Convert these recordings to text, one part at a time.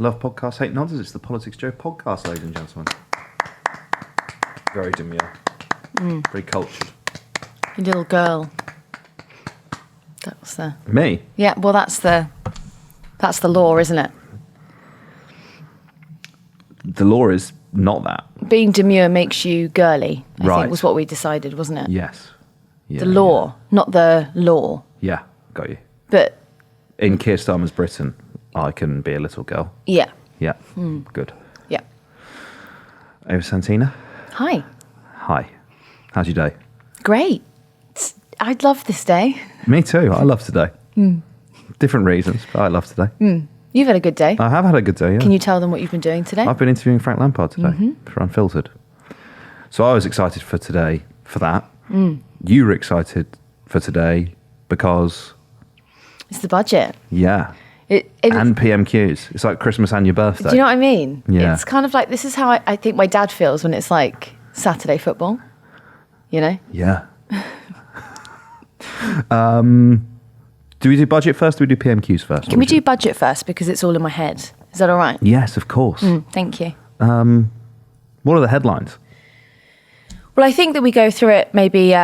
Love podcasts, hate nonsense. It's the PoliticsJOE podcast, ladies and gentlemen. Very demure. Very cultured. You little girl. That was the... Me? Yeah, well, that's the law, isn't it? The law is not that. Being demure makes you girly, I Right. think was what we decided, wasn't it? Yes. Yeah, The law, not the law. Yeah, got you. But, In Keir Starmer's Britain, I can be a little girl. yeah. Yeah, good. Yeah. Ava Santina? Hi. Hi. How's your day? Great. I'd love this day. Me too. I love today. Different reasons, but I love today. You've had a good day. I have had a good day, yeah. Can you tell them what you've been doing today? I've been interviewing Frank Lampard today for Unfiltered. So I was excited for today for that. You were excited for today because... It's the budget. Yeah. And And PMQs. It's like Christmas and your birthday. do you know what I mean? Yeah. It's kind of like, this is how I think my dad feels when it's like Saturday football. You know? Yeah. Do we do budget first or do we do PMQs first? Can we do budget first because it's all in my head? Is that all right? Yes, of course. Thank you. What are the headlines? Well, I think that we go through it maybe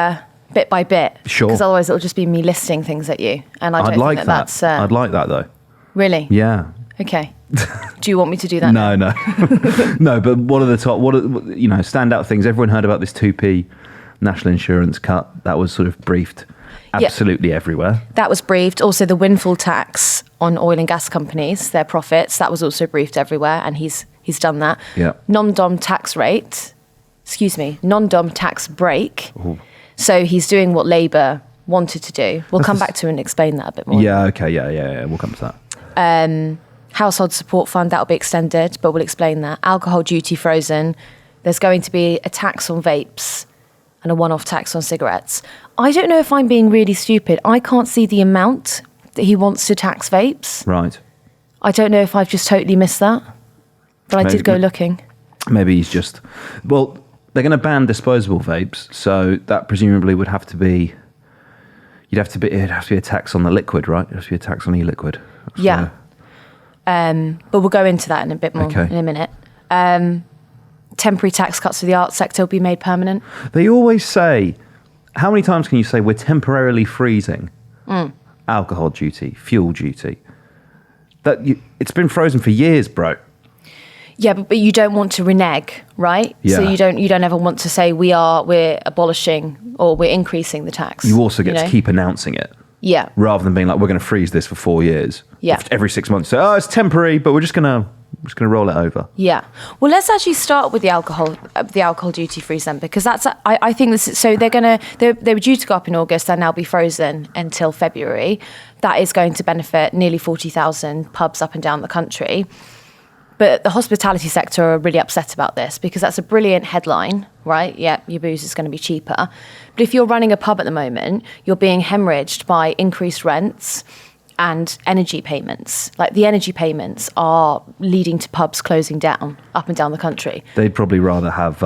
bit by bit. Sure. Because otherwise it'll just be me listing things at you. And I don't I'd like think that. that's... I'd like that though. Really? Yeah. Okay. Do you want me to do that now? No. No, but what are the top, standout things? Everyone heard about this 2p national insurance cut. That was sort of briefed absolutely everywhere. That was briefed. Also, the windfall tax on oil and gas companies, their profits, that was also briefed everywhere, and he's done that. Yeah. Non-dom tax break. Ooh. So he's doing what Labour wanted to do. We'll come back to and explain that a bit more. Yeah, okay, yeah. We'll come to that. Household support fund, that'll be extended, but we'll explain that. Alcohol duty frozen. There's going to be a tax on vapes and a one-off tax on cigarettes. I don't know if I'm being really stupid. I can't see the amount that he wants to tax vapes. Right. I don't know if I've just totally missed that, but I did go looking. Maybe he's just... Well, they're going to ban disposable vapes, so that presumably would have to be... It'd have to be a tax on the liquid, right? It'd have to be a tax on e-liquid. Yeah. But we'll go into that in a bit more in a minute. Temporary tax cuts for the arts sector will be made permanent. They always say... How many times can you say we're temporarily freezing alcohol duty, fuel duty? It's been frozen for years, bro. Yeah, but you don't want to renege, right? Yeah. So you don't ever want to say we're abolishing or we're increasing the tax. You also get to keep announcing it. Yeah. Rather than being like, we're going to freeze this for 4 years. Yeah. Every 6 months. So, it's temporary, but we're just going to roll it over. Yeah. Well, let's actually start with the alcohol duty freeze then, because that's I think this is, so they were due to go up in August and now be frozen until February. That is going to benefit nearly 40,000 pubs up and down the country. But the hospitality sector are really upset about this because that's a brilliant headline, right? Yeah, your booze is going to be cheaper. But if you're running a pub at the moment, you're being hemorrhaged by increased rents and energy payments. Like the energy payments are leading to pubs closing down up and down the country. They'd probably rather have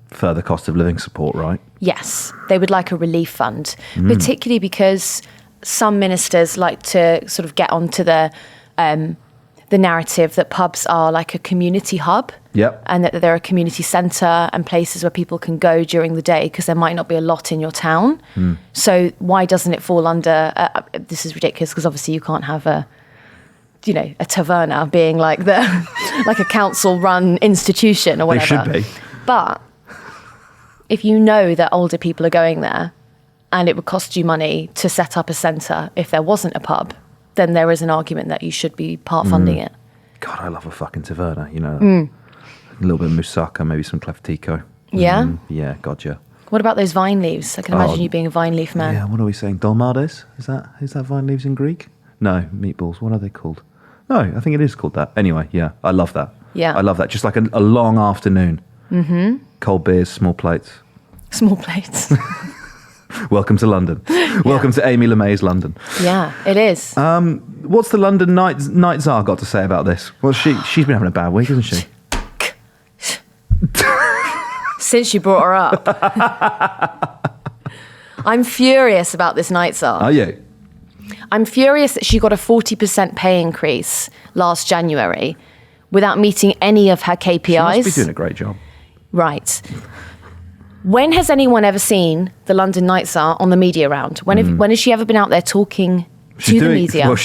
further cost of living support, right? Yes, they would like a relief fund, particularly because some ministers like to sort of get onto the narrative that pubs are like a community hub. Yep. And that they're a community centre and places where people can go during the day because there might not be a lot in your town. So why doesn't it fall under, this is ridiculous because obviously you can't have a taverna being like like a council run institution or whatever. They should be. But if you know that older people are going there and it would cost you money to set up a centre if there wasn't a pub, then there is an argument that you should be part funding it. God, I love a fucking taverna, A little bit of moussaka, maybe some cleftico. Yeah? Yeah, God, yeah. What about those vine leaves? I can imagine you being a vine leaf man. Yeah, what are we saying? Dolmades? Is that vine leaves in Greek? No, meatballs. What are they called? No, I think it is called that. Anyway, yeah, I love that. Yeah. I love that. Just like a long afternoon. Mm-hmm. Cold beers, small plates. Small plates. Welcome to London. Welcome to Amy LeMay's London. Yeah, it is. What's the London night czar got to say about this? Well, she's been having a bad week, hasn't she? Since you brought her up. I'm furious about this night czar. Are you? I'm furious that she got a 40% pay increase last January without meeting any of her KPIs. She must be doing a great job. Right. When has anyone ever seen the London Night Czar on the media round? When has she ever been out there talking to the media? Well,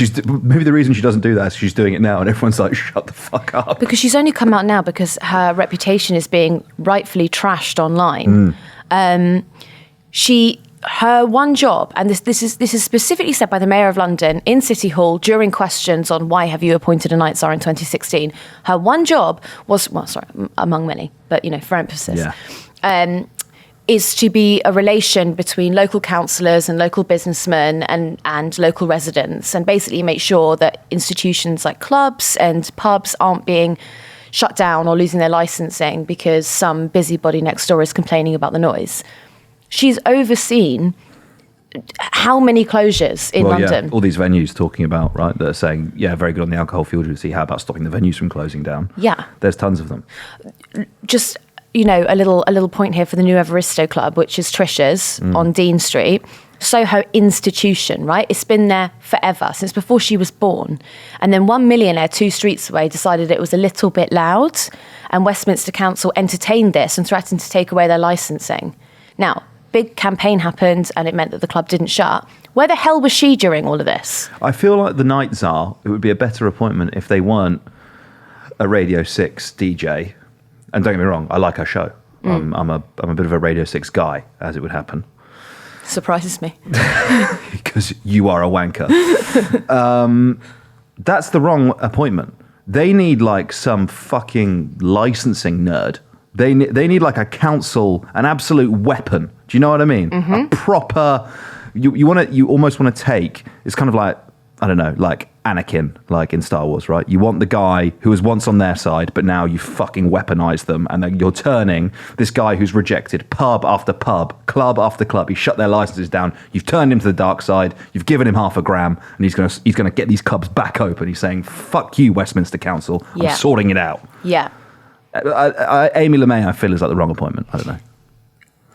maybe the reason she doesn't do that is she's doing it now, and everyone's like, "Shut the fuck up." Because she's only come out now because her reputation is being rightfully trashed online. Her one job, and this is specifically said by the Mayor of London in City Hall during questions on why have you appointed a Night Czar in 2016. Her one job was, among many, but for emphasis. Yeah. Is to be a relation between local councillors and local businessmen and local residents, and basically make sure that institutions like clubs and pubs aren't being shut down or losing their licensing because some busybody next door is complaining about the noise. She's overseen how many closures in London? Yeah, all these venues talking about, right, that are saying, very good on the alcohol field. See, how about stopping the venues from closing down? Yeah. There's tons of them. Just... a little point here for the new Evaristo Club, which is Trisha's on Dean Street. Soho institution, right? It's been there forever, since before she was born. And then one millionaire 2 streets away decided it was a little bit loud, and Westminster Council entertained this and threatened to take away their licensing. Now, big campaign happened, and it meant that the club didn't shut. Where the hell was she during all of this? I feel like the Night Czar, it would be a better appointment if they weren't a Radio 6 DJ. And don't get me wrong, I like her show. I'm a bit of a Radio 6 guy, as it would happen. Surprises me. Because you are a wanker. That's the wrong appointment. They need like some fucking licensing nerd. They need like a council, an absolute weapon. Do you know what I mean? A proper. You almost want to take. It's kind of like, I don't know, like Anakin, like in Star Wars, right? You want the guy who was once on their side, but now you fucking weaponize them, and then you're turning this guy who's rejected pub after pub, club after club. He shut their licenses down. You've turned him to the dark side. You've given him half a gram, and he's gonna get these clubs back open. He's saying, "Fuck you, Westminster Council. I'm sorting it out." Yeah. Amy LeMay, I feel, is like the wrong appointment. I don't know.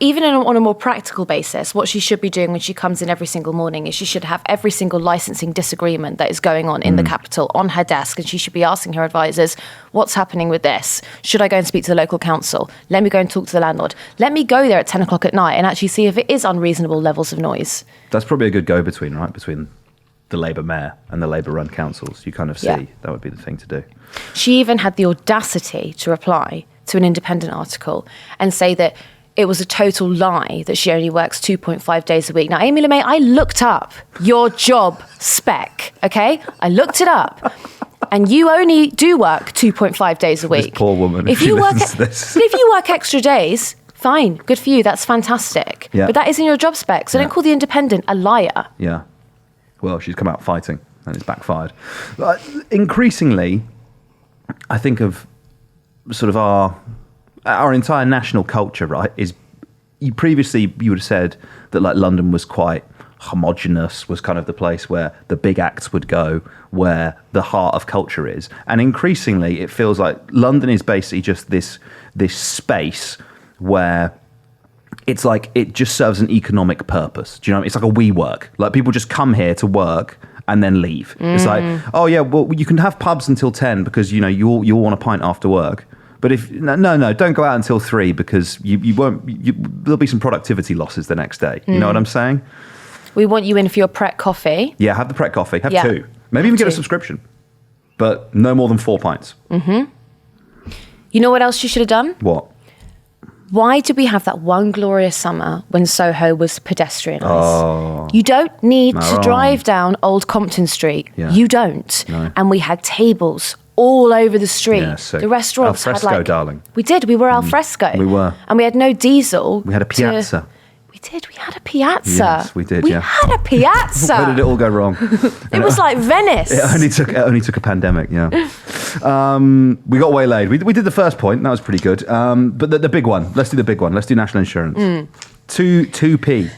Even on a more practical basis, what she should be doing when she comes in every single morning is she should have every single licensing disagreement that is going on in the capital on her desk, and she should be asking her advisors, what's happening with this? Should I go and speak to the local council? Let me go and talk to the landlord. Let me go there at 10 o'clock at night and actually see if it is unreasonable levels of noise. That's probably a good go-between, right? Between the Labour mayor and the Labour-run councils. You kind of see that would be the thing to do. She even had the audacity to reply to an independent article and say that it was a total lie that she only works 2.5 days a week. Now, Amy LeMay, I looked up your job spec, okay? I looked it up. And you only do work 2.5 days a week. This poor woman, if you work extra days, fine, good for you, that's fantastic. Yeah. But that isn't your job spec, so don't call the Independent a liar. Yeah. Well, she's come out fighting, and it's backfired. Increasingly, I think of sort of our entire national culture, right, is previously you would have said that like London was quite homogenous, was kind of the place where the big acts would go, where the heart of culture is. And increasingly it feels like London is basically just this space where it's like it just serves an economic purpose. Do you know what I mean? It's like a WeWork. Like people just come here to work and then leave. It's like, oh yeah, well you can have pubs until 10 because you'll want a pint after work. But if no, don't go out until 3 because you won't. There'll be some productivity losses the next day. You know what I'm saying? We want you in for your Pret coffee. Yeah, have the Pret coffee. Have 2. Maybe even get a subscription, but no more than 4 pints. You know what else you should have done? What? Why did we have that one glorious summer when Soho was pedestrianised? Oh. You don't need to drive down Old Compton Street. Yeah. You don't. No. And we had tables all over the street. Yeah, sick. The restaurants Al fresco, had darling. We did. We were al fresco. We were. And we had no diesel. We had a piazza. We did. We had a piazza. Yes, we did. We had a piazza. Where did it all go wrong? It was like Venice. It only took a pandemic. Yeah. We got waylaid. We did the first point. That was pretty good. But the big one. Let's do the big one. Let's do national insurance. 2p.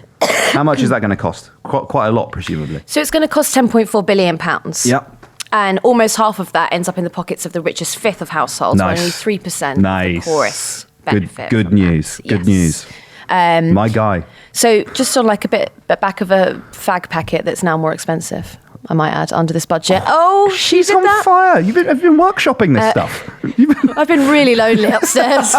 How much is that going to cost? Quite a lot, presumably. So it's going to cost £10.4 billion. Yep. And almost half of that ends up in the pockets of the richest fifth of households, where only 3% of the poorest benefit. Good news. That. Good news. My guy. So just on like a bit back of a fag packet that's now more expensive. I might add, under this budget. Oh, she's did on that? fire. Have you been workshopping this stuff? I've been really lonely upstairs.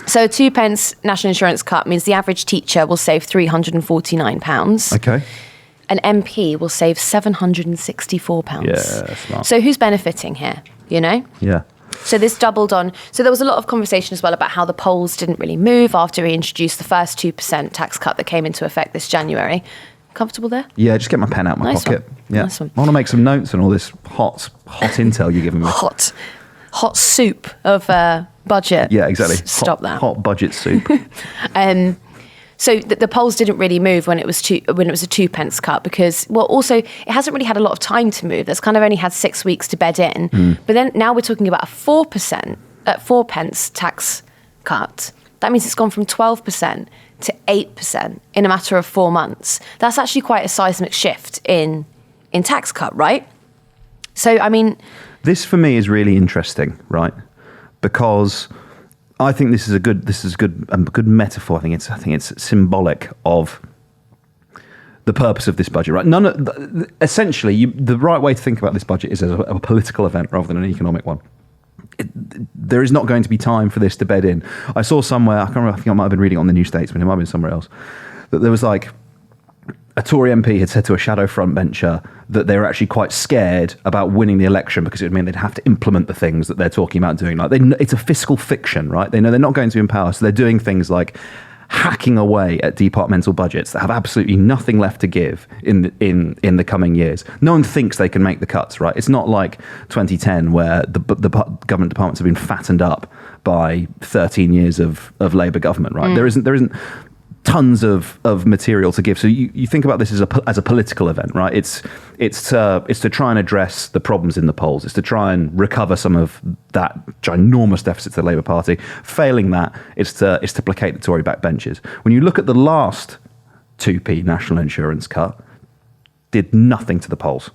So a 2p national insurance cut means the average teacher will save £349. Okay. An MP will save £764. Yeah, smart. So who's benefiting here, you know? Yeah. So this doubled on. So there was a lot of conversation as well about how the polls didn't really move after he introduced the first 2% tax cut that came into effect this January. Comfortable there? Yeah, just get my pen out of my Nice pocket. one. Yeah. Nice one. I want to make some notes on all this hot intel you're giving me. Hot soup of budget. Yeah, exactly. Stop that. Hot budget soup. So the polls didn't really move when it was a 2p cut because, well, also it hasn't really had a lot of time to move. It's kind of only had 6 weeks to bed in. But then now we're talking about a 4p tax cut. That means it's gone from 12% to 8% in a matter of 4 months. That's actually quite a seismic shift in tax cut, right? So, I mean... This for me is really interesting, right? Because I think this is a good metaphor. I think it's symbolic of the purpose of this budget, right? Essentially, the right way to think about this budget is as a political event rather than an economic one. There is not going to be time for this to bed in. I saw somewhere, I can't remember, I think I might have been reading it on the New Statesman, it might have been somewhere else, that there was like a Tory MP had said to a shadow frontbencher that they were actually quite scared about winning the election because it would mean they'd have to implement the things that they're talking about doing. Like it's a fiscal fiction, right? They know they're not going to empower, so they're doing things like hacking away at departmental budgets that have absolutely nothing left to give in the coming years. No one thinks they can make the cuts, right? It's not like 2010 where the government departments have been fattened up by 13 years of Labour government, right? There isn't tons of material to give. So you think about this as a political event, right? It's to try and address the problems in the polls. It's to try and recover some of that ginormous deficit to the Labour Party. Failing that, it's to placate the Tory backbenchers. When you look at the last 2p national insurance cut, did nothing to the polls.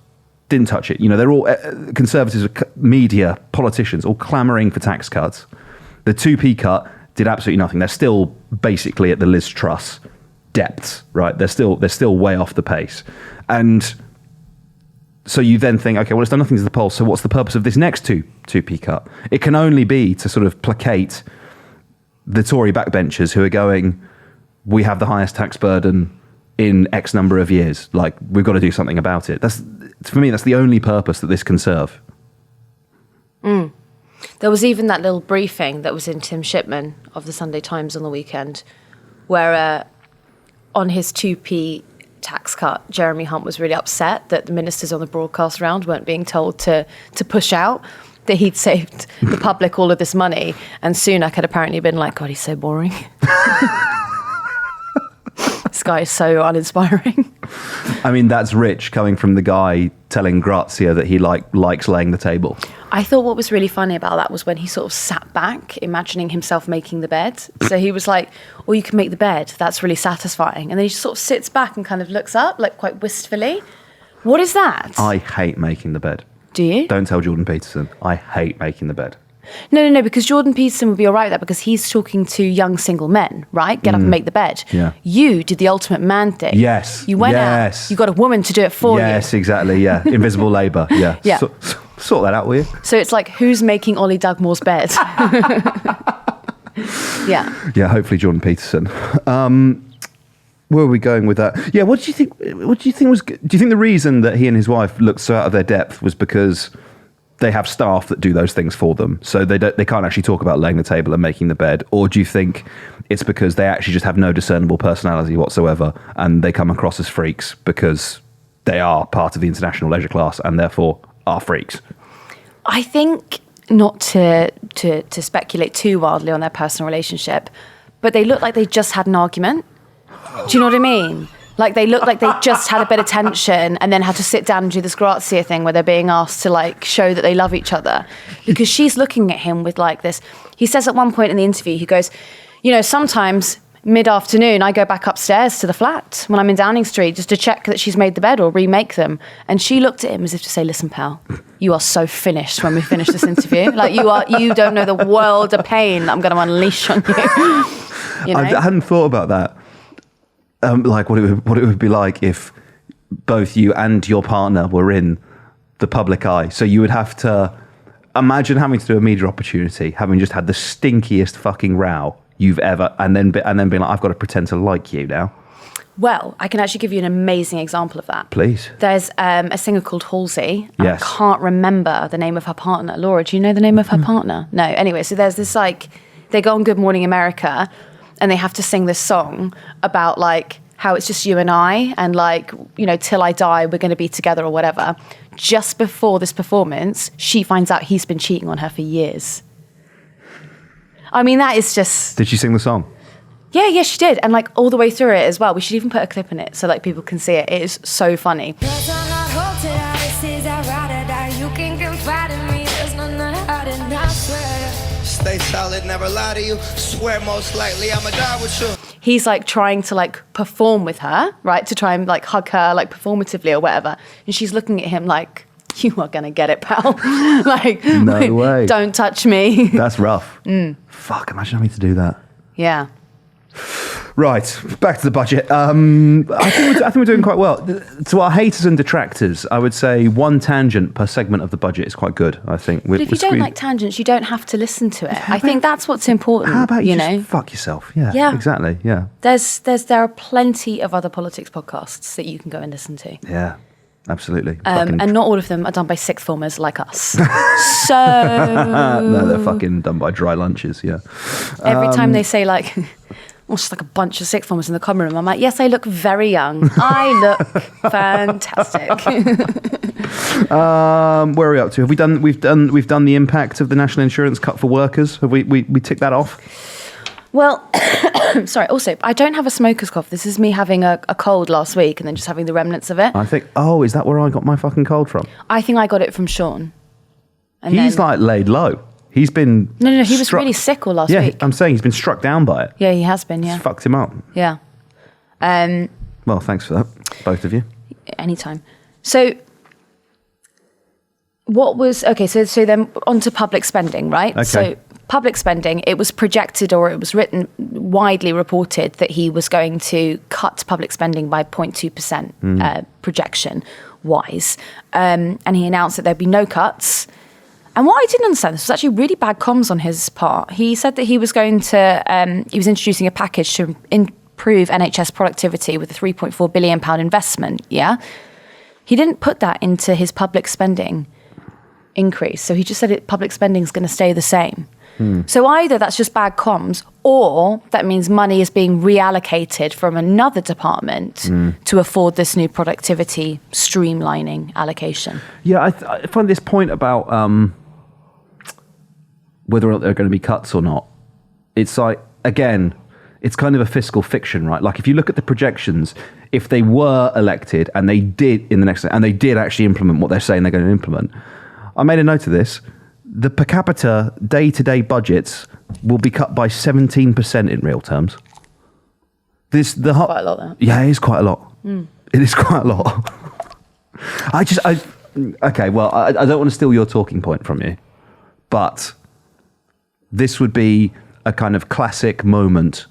Didn't touch it. You know, they're all Conservatives, media, politicians, all clamouring for tax cuts. The 2p cut did absolutely nothing. They're still basically at the Liz Truss depths, right? They're still way off the pace. And so you then think, okay, well, it's done nothing to the polls, so what's the purpose of this next 2p cut? It can only be to sort of placate the Tory backbenchers who are going, we have the highest tax burden in X number of years. Like, we've got to do something about it. For me, that's the only purpose that this can serve. There was even that little briefing that was in Tim Shipman of the Sunday Times on the weekend, where on his 2p tax cut, Jeremy Hunt was really upset that the ministers on the broadcast round weren't being told to push out, that he'd saved the public all of this money. And Sunak had apparently been like, God, he's so boring. This guy is so uninspiring. I mean, that's rich coming from the guy telling Grazia that he likes laying the table. I thought what was really funny about that was when he sort of sat back, imagining himself making the bed. So he was like, oh, you can make the bed. That's really satisfying. And then he just sort of sits back and kind of looks up, like quite wistfully. What is that? I hate making the bed. Do you? Don't tell Jordan Peterson. I hate making the bed. No, because Jordan Peterson would be all right with that because he's talking to young single men, right? Get up and make the bed. Yeah. You did the ultimate man thing. Yes. You went out. You got a woman to do it for you. Yes, exactly. Yeah. Invisible labour. Yeah. Yeah. Sort that out, will you? So it's like, who's making Ollie Dugmore's bed? Yeah. Yeah, hopefully Jordan Peterson. Where are we going with that? Yeah, what do you think was... Do you think the reason that he and his wife looked so out of their depth was because they have staff that do those things for them, so they can't actually talk about laying the table and making the bed? Or do you think it's because they actually just have no discernible personality whatsoever and they come across as freaks because they are part of the international leisure class and therefore are freaks? I think, not to speculate too wildly on their personal relationship, but they look like they just had an argument. Do you know what I mean? Like, they look like they just had a bit of tension and then had to sit down and do this Grazia thing where they're being asked to, like, show that they love each other. Because she's looking at him with, like, this... He says at one point in the interview, he goes, you know, sometimes mid-afternoon I go back upstairs to the flat when I'm in Downing Street just to check that she's made the bed or remake them. And she looked at him as if to say, listen, pal, you are so finished when we finish this interview. Like, you don't know the world of pain that I'm going to unleash on you. You know? I hadn't thought about that. Like what it would be like if both you and your partner were in the public eye. So you would have to imagine having to do a media opportunity, having just had the stinkiest fucking row you've ever, and then being like, I've got to pretend to like you now. Well, I can actually give you an amazing example of that. Please. There's a singer called Halsey. Yes. I can't remember the name of her partner. Laura, do you know the name of her partner? No. Anyway, so there's this like, they go on Good Morning America and they have to sing this song about like how it's just you and I and like, you know, till I die, we're going to be together or whatever. Just before this performance, she finds out he's been cheating on her for years. I mean, that is just... Did she sing the song? Yeah, she did. And like all the way through it as well. We should even put a clip in it so like people can see it. It is so funny. Stay solid, never lie to you. Swear most likely I'ma die with you. He's like trying to like perform with her, right? To try and like hug her like performatively or whatever. And she's looking at him like, you are going to get it, pal. Like, no way. Don't touch me. That's rough. Fuck, imagine having to do that. Yeah. Right, back to the budget. I think we're doing quite well. To our haters and detractors, I would say one tangent per segment of the budget is quite good, I think. But if you don't like tangents, you don't have to listen to it. I think that's what's important. How about you know? just fuck yourself? Yeah, exactly, yeah. There are plenty of other politics podcasts that you can go and listen to. Yeah, absolutely. And not all of them are done by sixth formers like us. So... No, they're fucking done by dry lunches, yeah. Every time they say like... Well, it's just like a bunch of sixth formers in the common room. I'm like, yes, I look very young. I look fantastic. Where are we up to? Have we done? We've done the impact of the national insurance cut for workers. Have we ticked that off? Well, sorry. Also, I don't have a smoker's cough. This is me having a cold last week and then just having the remnants of it. I think. Oh, is that where I got my fucking cold from? I think I got it from Sean. And he's like laid low. He's been... No, he was really sick all last week. Yeah, I'm saying he's been struck down by it. Yeah, he has been, yeah. It's fucked him up. Yeah. Well, thanks for that, both of you. Anytime. So, what was... Okay, so then on to public spending, right? Okay. So, public spending, it was projected or it was widely reported that he was going to cut public spending by 0.2% projection-wise. And he announced that there'd be no cuts... And what I didn't understand, this was actually really bad comms on his part. He said that he was going to, he was introducing a package to improve NHS productivity with a £3.4 billion investment, yeah? He didn't put that into his public spending increase. So he just said public spending is going to stay the same. So either that's just bad comms or that means money is being reallocated from another department to afford this new productivity streamlining allocation. Yeah, I find this point about whether or not there are going to be cuts or not. It's like, again, it's kind of a fiscal fiction, right? Like if you look at the projections, if they were elected and they did actually implement what they're saying they're going to implement, I made a note of this. The per capita day-to-day budgets will be cut by 17% in real terms. Quite a lot, though. Yeah, it is quite a lot. It is quite a lot. Okay, well, I don't want to steal your talking point from you, but this would be a kind of classic moment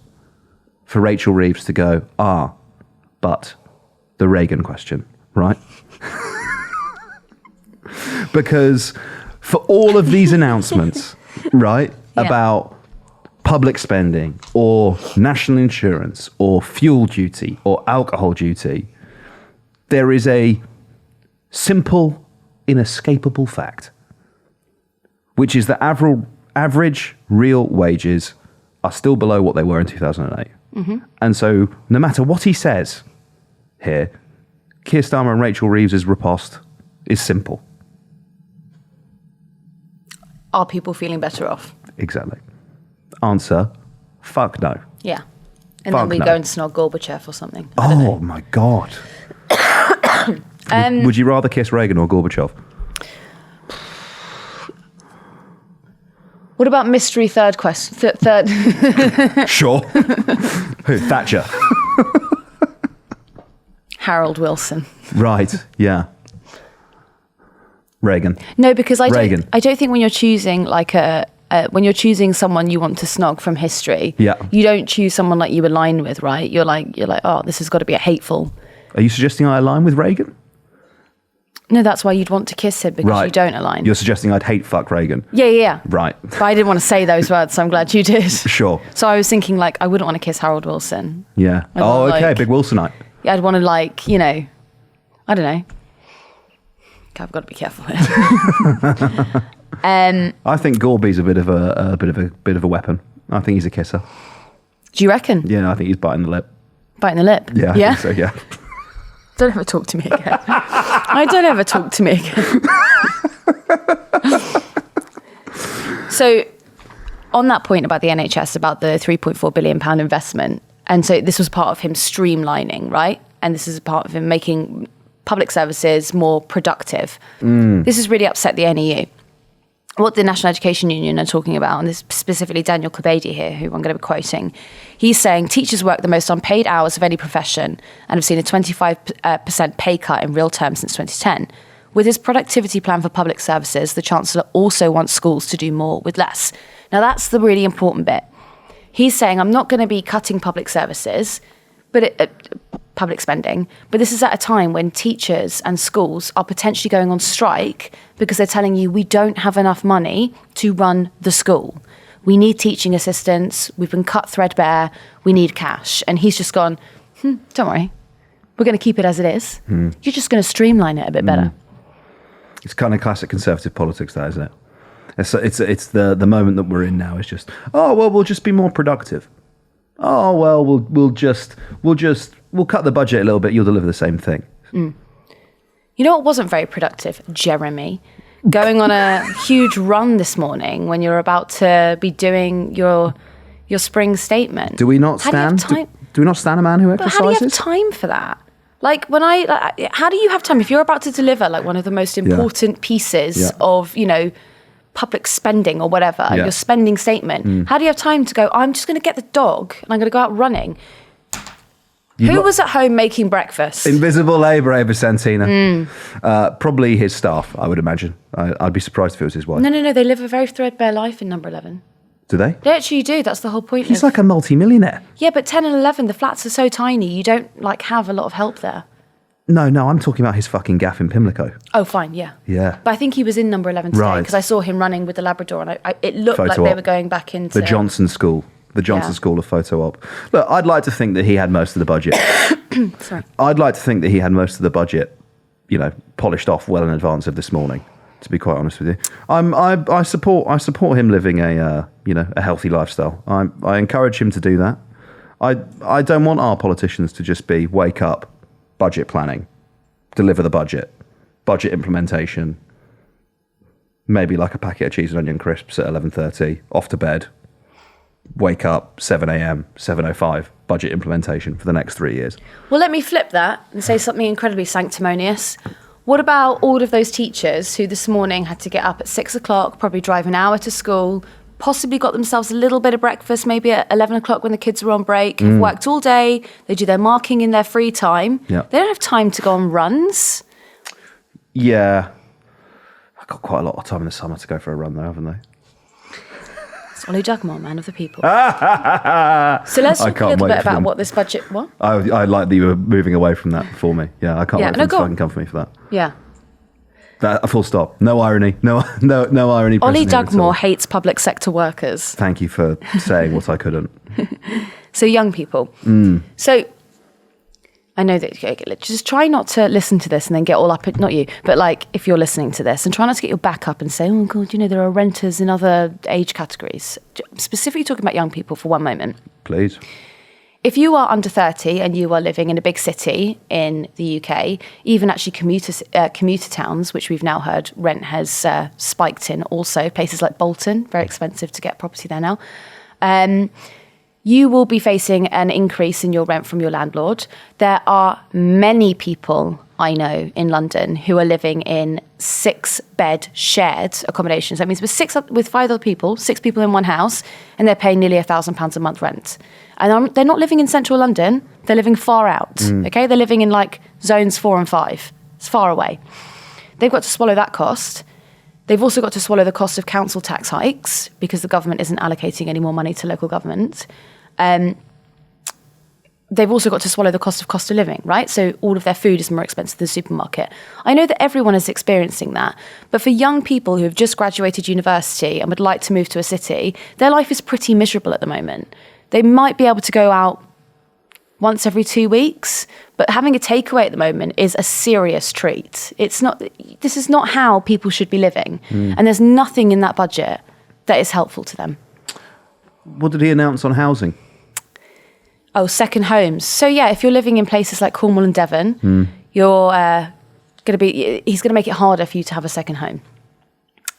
for Rachel Reeves to go, but the Reagan question, right? Because for all of these announcements, right, about public spending or national insurance or fuel duty or alcohol duty, there is a simple, inescapable fact, which is that average real wages are still below what they were in 2008. And so no matter what he says here, Keir Starmer and Rachel Reeves' riposte is simple. Are people feeling better off? Exactly. Answer, fuck no. Yeah. And then we go and snog Gorbachev or something. Oh my God. Would you rather kiss Reagan or Gorbachev? What about mystery third question? Third. Sure. Who? Thatcher. Harold Wilson. Right. Yeah. Reagan. No, because I don't think when you're choosing like when you're choosing someone you want to snog from history, you don't choose someone like you align with, right? You're like, oh, this has got to be a hateful Are you suggesting I align with Reagan? No, that's why you'd want to kiss him, because you don't align. You're suggesting I'd hate fuck Reagan? Yeah. Right. But I didn't want to say those words, so I'm glad you did. Sure. So I was thinking, like, I wouldn't want to kiss Harold Wilson. Yeah. Okay, big Wilsonite. Yeah, I'd want to, like, you know, I don't know. Okay, I've got to be careful here. I think Gorby's a bit of a weapon. I think he's a kisser. Do you reckon? Yeah, no, I think he's biting the lip. Biting the lip? Yeah, I think so, yeah. Don't ever talk to me again. Don't ever talk to me again. So, on that point about the NHS, about the £3.4 billion investment, and so this was part of him streamlining, right? And this is part of him making public services more productive. This has really upset the NEU. What the National Education Union are talking about, and this specifically Daniel Kebede here, who I'm going to be quoting, he's saying teachers work the most unpaid hours of any profession and have seen a 25% pay cut in real terms since 2010. With his productivity plan for public services, the Chancellor also wants schools to do more with less. Now, that's the really important bit. He's saying, I'm not going to be cutting public services, but public spending, but this is at a time when teachers and schools are potentially going on strike because they're telling you we don't have enough money to run the school. We need teaching assistants. We've been cut threadbare. We need cash. And he's just gone, don't worry. We're going to keep it as it is. You're just going to streamline it a bit better. It's kind of classic Conservative politics, that, isn't it? It's the moment that we're in now. It's just, we'll just be more productive. We'll cut the budget a little bit. You'll deliver the same thing. You know what wasn't very productive? Jeremy. Going on a huge run this morning when you're about to be doing your spring statement. Do we not stand? Do we not stand a man who exercises? But how do you have time for that? Like how do you have time if you're about to deliver like one of the most important pieces of, you know, public spending or whatever, your spending statement? How do you have time to go, I'm just going to get the dog and I'm going to go out running? Who was at home making breakfast? Invisible labour, Ava Santina. Probably his staff, I would imagine. I'd be surprised if it was his wife. No. They live a very threadbare life in number 11. Do they? They actually do. That's the whole point. He's like a multi-millionaire. Yeah, but 10 and 11, the flats are so tiny, you don't like have a lot of help there. No, I'm talking about his fucking gaff in Pimlico. Oh, fine, yeah. Yeah. But I think he was in number 11 today because I saw him running with the Labrador and it looked like they were going back into... The Johnson School. The Johnson School of Photo Op. Look, I'd like to think that he had most of the budget. Sorry. I'd like to think that he had most of the budget, you know, polished off well in advance of this morning, to be quite honest with you. I support him living a healthy lifestyle. I encourage him to do that. I don't want our politicians to just be wake up, budget planning, deliver the budget implementation, maybe like a packet of cheese and onion crisps at 11:30, off to bed, wake up 7 a.m, 7:05, budget implementation for the next 3 years. Well, let me flip that and say something incredibly sanctimonious. What about all of those teachers who this morning had to get up at 6 o'clock, probably drive an hour to school, possibly got themselves a little bit of breakfast, maybe at 11 o'clock when the kids are on break, have worked all day, they do their marking in their free time. Yeah. They don't have time to go on runs. Yeah. I've got quite a lot of time in the summer to go for a run though, haven't they? It's Ollie Jugmore, man of the people. So let's talk a little bit about what this budget... What? I like that you were moving away from that for me. Yeah, I can't wait for them to fucking come for me for that. Yeah. That, full stop. No irony. No irony. Ollie Jugmore hates public sector workers. Thank you for saying what I couldn't. So young people. So I know that just try not to listen to this and then get all up, not you, but like if you're listening to this and try not to get your back up and say, oh God, you know, there are renters in other age categories. Specifically talking about young people for one moment. Please. If you are under 30 and you are living in a big city in the UK, even actually commuter towns, which we've now heard rent has spiked in also, places like Bolton, very expensive to get property there now, you will be facing an increase in your rent from your landlord. There are many people I know in London who are living in 6-bed shared accommodations. That means with 5 other people, 6 people in one house, and they're paying nearly £1,000 a month rent. And they're not living in central London. They're living far out. Okay, they're living in like zones 4 and 5. It's far away. They've got to swallow that cost. They've also got to swallow the cost of council tax hikes because the government isn't allocating any more money to local government. they've also got to swallow the cost of living, right? So all of their food is more expensive than the supermarket. I know that everyone is experiencing that, but for young people who have just graduated university and would like to move to a city, their life is pretty miserable at the moment. They might be able to go out once every 2 weeks, but having a takeaway at the moment is a serious treat. This is not how people should be living. And there's nothing in that budget that is helpful to them. What did he announce on housing? Oh, second homes. So yeah, if you're living in places like Cornwall and Devon, he's going to make it harder for you to have a second home.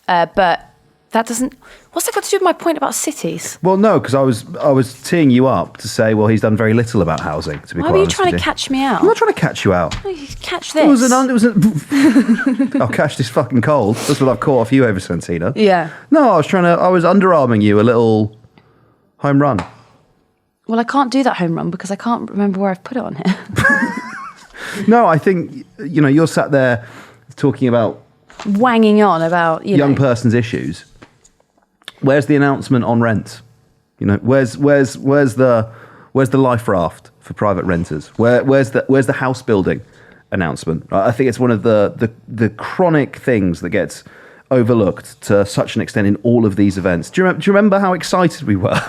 But that doesn't. What's that got to do with my point about cities? Well, no, because I was teeing you up to say, well, he's done very little about housing. To be Why quite were you honest trying with to catch me out? I'm not trying to catch you out. Oh, you catch this. I'll catch this fucking cold. That's what I've caught off you ever since, Tina. Yeah. No, I was underarming you a little home run. Well, I can't do that home run because I can't remember where I've put it on here. No, I think, you're sat there talking about wanging on about young person's issues. Where's the announcement on rent? Where's the life raft for private renters? Where's the house building announcement? I think it's one of the chronic things that gets overlooked to such an extent in all of these events. Do you remember how excited we were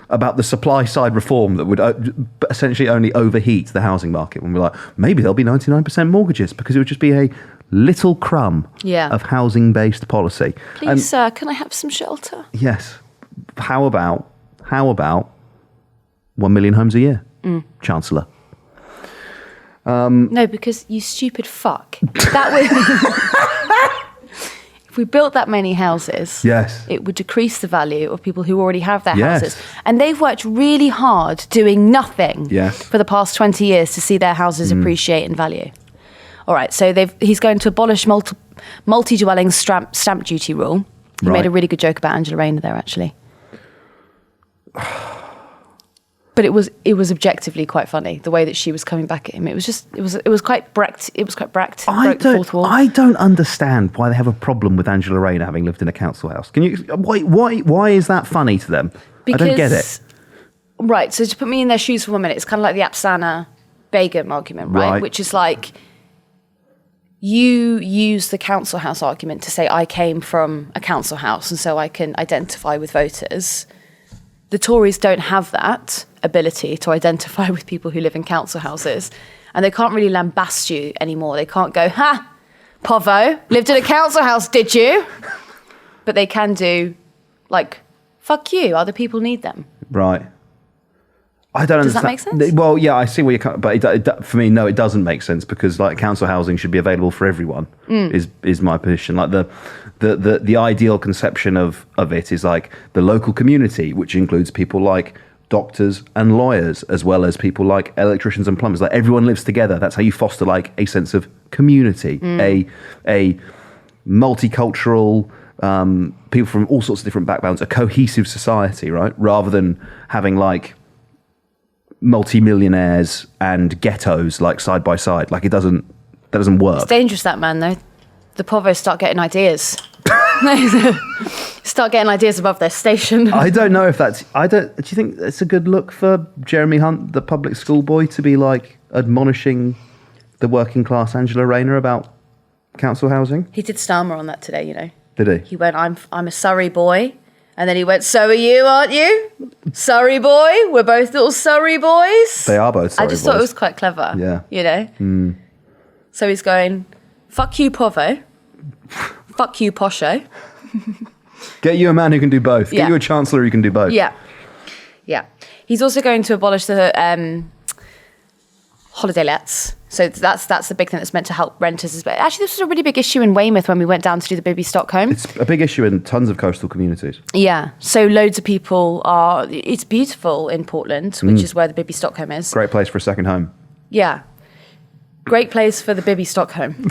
about the supply side reform that would essentially only overheat the housing market, when we're like, maybe there'll be 99% mortgages because it would just be a little crumb of housing-based policy. Please, sir, can I have some shelter? Yes. How about 1 million homes a year, Chancellor? No, because you stupid fuck. That would... If we built that many houses, yes, it would decrease the value of people who already have their houses. And they've worked really hard doing nothing for the past 20 years to see their houses appreciate in value. All right, so he's going to abolish multi-dwelling stamp duty rule. He made a really good joke about Angela Rayner there, actually. But it was objectively quite funny, the way that she was coming back at him. It was quite Brecht. It was quite Brecht. Broke the fourth wall. I don't understand why they have a problem with Angela Rayner having lived in a council house. Can you? Why is that funny to them? Because, I don't get it. Right. So to put me in their shoes for 1 minute, it's kind of like the Apsana Begum argument, right? Which is like, you use the council house argument to say I came from a council house and so I can identify with voters. The Tories don't have that ability to identify with people who live in council houses, and they can't really lambast you anymore. They can't go, ha, Povo, lived in a council house, did you? But they can do, like, fuck you, other people need them. Right. I don't understand. Does that make sense? Well, yeah, I see where you're coming, but for me, no, it doesn't make sense, because like council housing should be available for everyone. Is my position. Like the ideal conception of it is like the local community, which includes people like doctors and lawyers, as well as people like electricians and plumbers. Like everyone lives together. That's how you foster like a sense of community, a multicultural, people from all sorts of different backgrounds, a cohesive society, right? Rather than having like multi-millionaires and ghettos like side by side. Like that doesn't work. It's dangerous, that man, though. The Povos start getting ideas. Start getting ideas above their station. I don't know if that's... do you think it's a good look for Jeremy Hunt, the public school boy, to be like admonishing the working class Angela Rayner about council housing? He did Starmer on that today, you know. Did he? He went, I'm a Surrey boy. And then he went, so are you, aren't you? Surrey boy? We're both little Surrey boys. They are both Surrey boys. I just thought it was quite clever. Yeah. You know? So he's going, fuck you, Povo. Fuck you, Posho. Get you a man who can do both. Get you a chancellor who can do both. Yeah. Yeah. He's also going to abolish the holiday lets. So that's the big thing that's meant to help renters. Actually, this was a really big issue in Weymouth when we went down to do the Bibby Stockholm. It's a big issue in tons of coastal communities. Yeah. So loads of people are... It's beautiful in Portland, which is where the Bibby Stockholm is. Great place for a second home. Yeah. Great place for the Bibby Stockholm.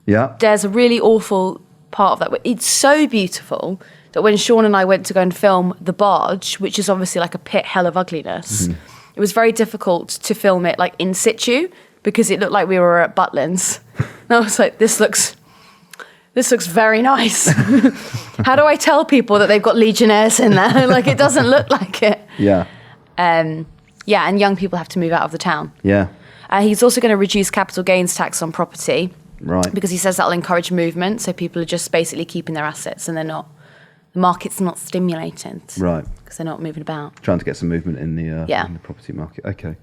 Yeah. There's a really awful part of that. It's so beautiful that when Sean and I went to go and film The Barge, which is obviously like a pit hell of ugliness, it was very difficult to film it like in situ because it looked like we were at Butlins. And I was like, this looks very nice. How do I tell people that they've got Legionnaires in there? Like, it doesn't look like it. Yeah. Yeah, and young people have to move out of the town. Yeah. He's also going to reduce capital gains tax on property. Right. Because he says that'll encourage movement, so people are just basically keeping their assets and the market's not stimulated. Right. Because they're not moving about. Trying to get some movement in the property market. Okay.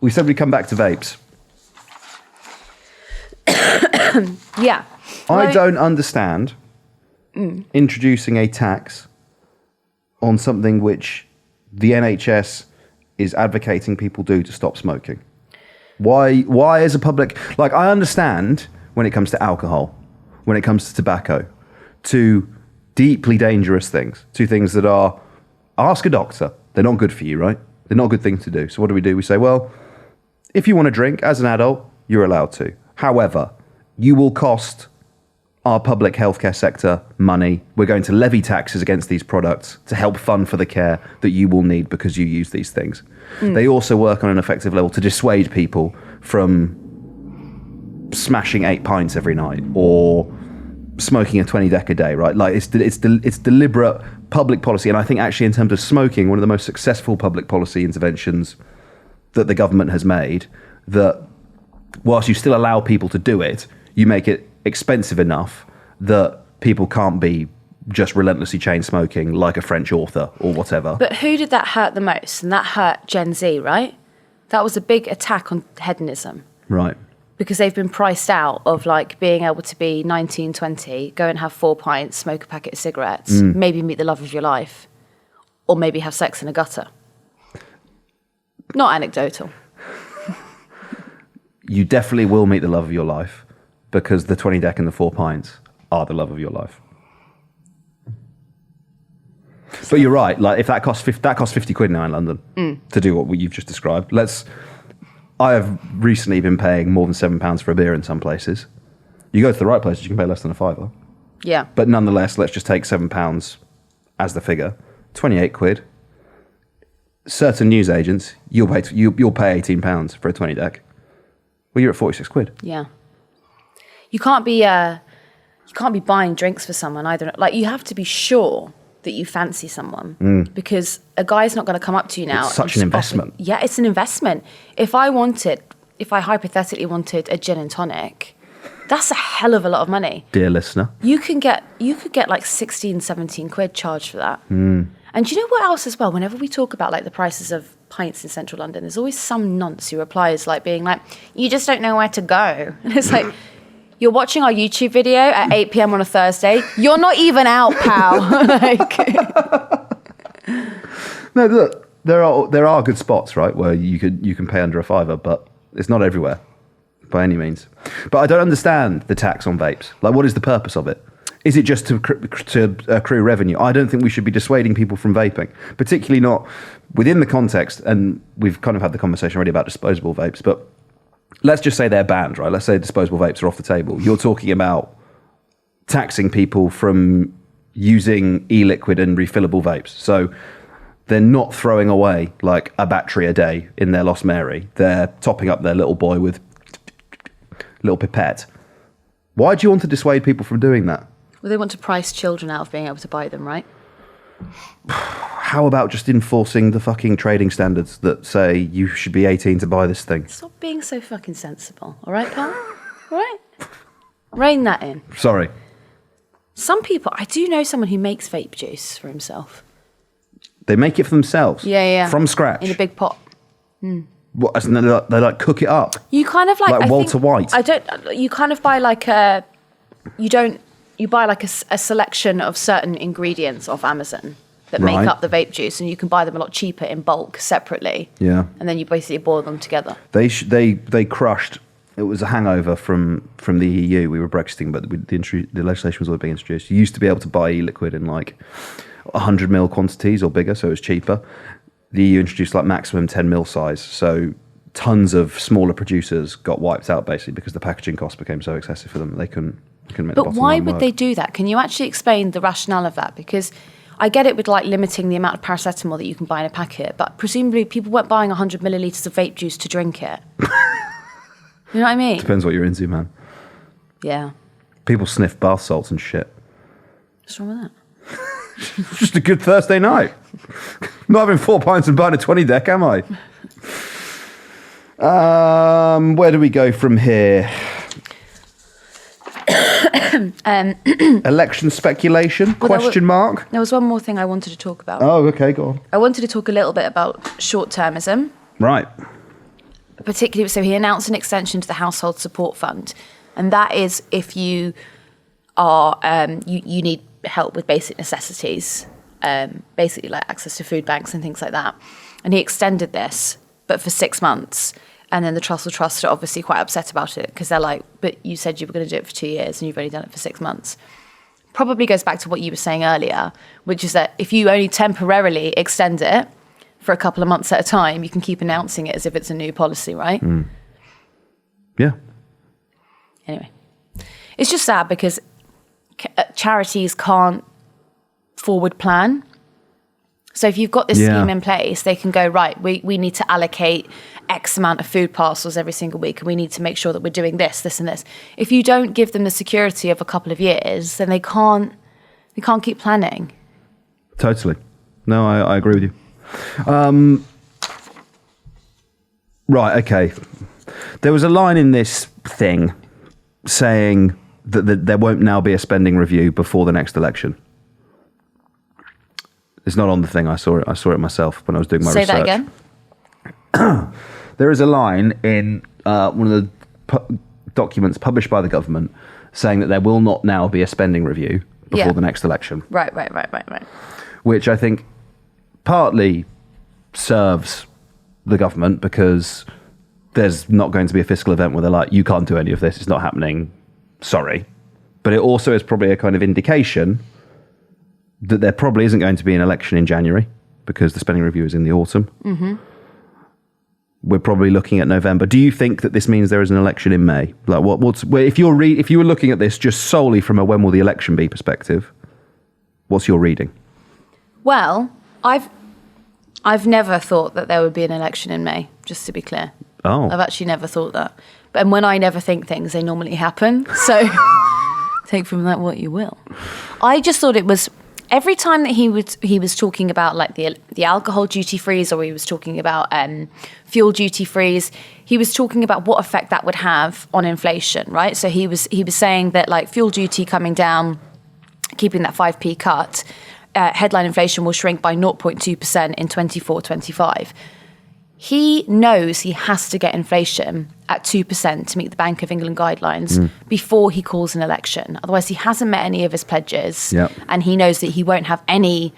We said we'd come back to vapes. Yeah. I don't understand introducing a tax on something which the NHS is advocating people do to stop smoking. Why as a public... Like, I understand when it comes to alcohol, when it comes to tobacco, to deeply dangerous things, to things that are... Ask a doctor. They're not good for you, right? They're not a good thing to do. So what do? We say, well, if you want to drink as an adult, you're allowed to. However, you will cost our public healthcare sector money. We're going to levy taxes against these products to help fund for the care that you will need because you use these things. They also work on an effective level to dissuade people from smashing 8 pints every night or smoking a 20 deck a day, right? Like it's deliberate public policy. And I think actually in terms of smoking, one of the most successful public policy interventions that the government has made, that whilst you still allow people to do it, you make it expensive enough that people can't be just relentlessly chain smoking like a French author or whatever. But who did that hurt the most? And that hurt Gen Z, right? That was a big attack on hedonism. Right. Because they've been priced out of like being able to be 19, 20, go and have 4 pints, smoke a packet of cigarettes, maybe meet the love of your life, or maybe have sex in a gutter. Not anecdotal. You definitely will meet the love of your life because the 20 deck and the 4 pints are the love of your life. But you're right. Like if that costs 50 quid now in London to do what you've just described. I have recently been paying more than £7 for a beer in some places. You go to the right places, you can pay less than a fiver. Yeah. But nonetheless, let's just take £7 as the figure. 28 quid. Certain news agents, you'll pay £18 for a 20 deck. Well, you're at 46 quid. Yeah. You can't be buying drinks for someone either. Like you have to be sure that you fancy someone because a guy's not going to come up to you now. It's such an investment. Yeah, it's an investment. If I hypothetically wanted a gin and tonic, that's a hell of a lot of money. Dear listener. You could get like 16, 17 quid charged for that. And do you know what else as well? Whenever we talk about like the prices of pints in central London, there's always some nonce who replies like being like, you just don't know where to go. And it's like, you're watching our YouTube video at 8 p.m. on a Thursday. You're not even out, pal. No, look, there are good spots, right, where you can pay under a fiver, but it's not everywhere by any means. But I don't understand the tax on vapes. Like, what is the purpose of it? Is it just to accrue revenue? I don't think we should be dissuading people from vaping, particularly not within the context, and we've kind of had the conversation already about disposable vapes, but let's just say they're banned, right? Let's say disposable vapes are off the table. You're talking about taxing people from using e-liquid and refillable vapes. So they're not throwing away like a battery a day in their Lost Mary. They're topping up their little boy with little pipette. Why do you want to dissuade people from doing that? Well, they want to price children out of being able to buy them, right? How about just enforcing the fucking trading standards that say you should be 18 to buy this thing? Stop being so fucking sensible, all right, pal? All right? Rein that in. Sorry. Some people, I do know someone who makes vape juice for himself. They make it for themselves? Yeah. From scratch? In a big pot. What, as in they like cook it up? You kind of like Walter White? You kind of buy like you buy like a selection of certain ingredients off Amazon that make up the vape juice, and you can buy them a lot cheaper in bulk separately. Yeah. And then you basically boil them together. They crushed. It was a hangover from the EU. We were Brexiting, but the legislation was already being introduced. You used to be able to buy e-liquid in like 100 ml quantities or bigger, so it was cheaper. The EU introduced like maximum 10 ml size, so tons of smaller producers got wiped out basically because the packaging costs became so excessive for them that they couldn't make the bottom line work. But why would they do that? Can you actually explain the rationale of that? Because I get it with like limiting the amount of paracetamol that you can buy in a packet, but presumably people weren't buying 100 millilitres of vape juice to drink it. You know what I mean? Depends what you're into, man. Yeah. People sniff bath salts and shit. What's wrong with that? Just a good Thursday night. Not having 4 pints and buying a 20 deck, am I? Where do we go from here? Election speculation? Question mark? There was one more thing I wanted to talk about. Oh, okay, go on. I wanted to talk a little bit about short-termism. Right. Particularly, so he announced an extension to the Household Support Fund. And that is if you are, you need help with basic necessities, basically like access to food banks and things like that. And he extended this, but for 6 months. And then the Trussell Trust are obviously quite upset about it because they're like, but you said you were going to do it for 2 years and you've only done it for 6 months. Probably goes back to what you were saying earlier, which is that if you only temporarily extend it for a couple of months at a time, you can keep announcing it as if it's a new policy, right? Mm. Yeah. Anyway, it's just sad because charities can't forward plan. So if you've got this scheme in place, they can go, right, we need to allocate X amount of food parcels every single week, and we need to make sure that we're doing this, this, and this. If you don't give them the security of a couple of years, then they can't keep planning. Totally. No, I agree with you. Right, okay. There was a line in this thing saying that there won't now be a spending review before the next election. It's not on the thing. I saw it myself when I was doing my research. Say that again. There is a line in one of the documents published by the government saying that there will not now be a spending review before the next election. Right. Which I think partly serves the government because there's not going to be a fiscal event where they're like, you can't do any of this. It's not happening. Sorry. But it also is probably a kind of indication that there probably isn't going to be an election in January because the spending review is in the autumn. Mm-hmm. We're probably looking at November. Do you think that this means there is an election in May? Like, if you were looking at this just solely from a when will the election be perspective, what's your reading? Well, I've never thought that there would be an election in May. Just to be clear, I've actually never thought that. But when I never think things, they normally happen. So take from that what you will. I just thought it was. Every time that he was talking about like the alcohol duty freeze, or he was talking about fuel duty freeze, he was talking about what effect that would have on inflation, right? So he was saying that like fuel duty coming down, keeping that 5p cut, headline inflation will shrink by 0.2% in 24-25. He knows he has to get inflation at 2% to meet the Bank of England guidelines before he calls an election. Otherwise, he hasn't met any of his pledges. Yep. And he knows that he won't have any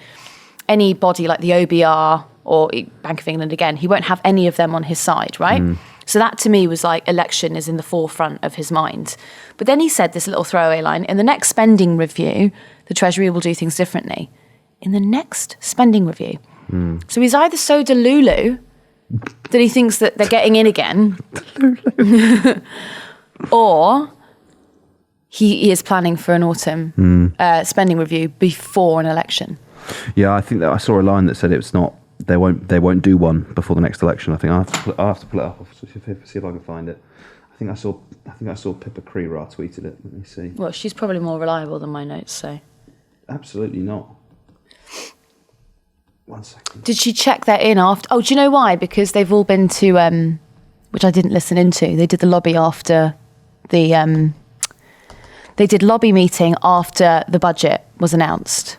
body like the OBR or Bank of England again. He won't have any of them on his side, right? So that to me was like election is in the forefront of his mind. But then he said this little throwaway line, in the next spending review, the Treasury will do things differently. In the next spending review. So he's either so delulu that he thinks that they're getting in again, or he is planning for an autumn spending review before an election. Yeah, I think that I saw a line that said it's not. They won't do one before the next election. I think I'll have to pull it up. See if I can find it. I think I saw Pippa Crerar tweeted it. Let me see. Well, she's probably more reliable than my notes, so. Absolutely not. 1 second. Did she check that in after? Oh, do you know why? Because they've all been to, which I didn't listen into. They did the lobby after the. They did lobby meeting after the budget was announced.